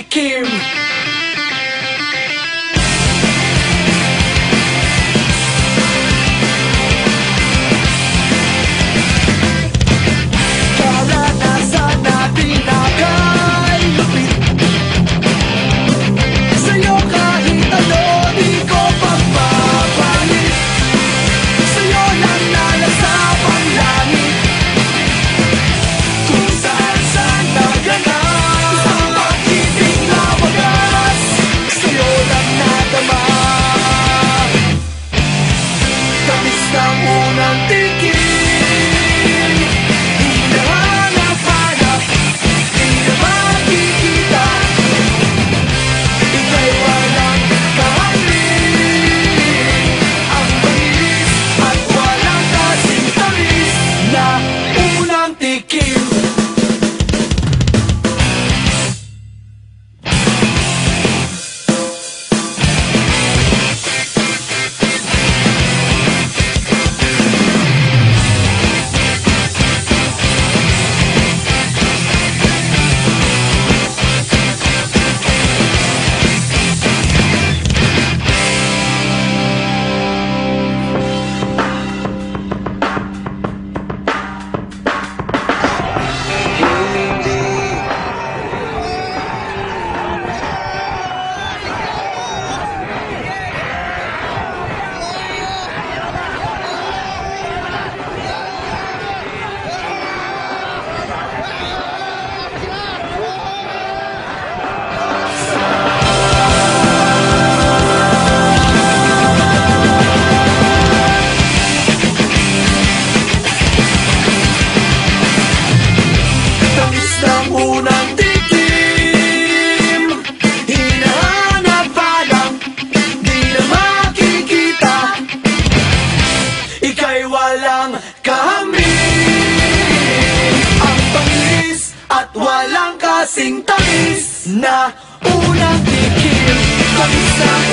tikim. Karanasan na pinakailupit, sa'yo kahit ano di ko pagpapalit. Sa'yo lang nalasa pang langit, kung saan naganap sa pag-ibig na wagas. Sa'yo lang nadama, tamis ng unang tikim. Hinahanap-hanap, di na makikita, ika'y walang kahalin. Ang bangis at walang kasing tamis na unang tikim. Tamis ng unang tikim, hinahanap-hanap, di na makikita, ika'y walang kahamin. Ang bangis at walang kasing tamis na unang tikim. Tamis ng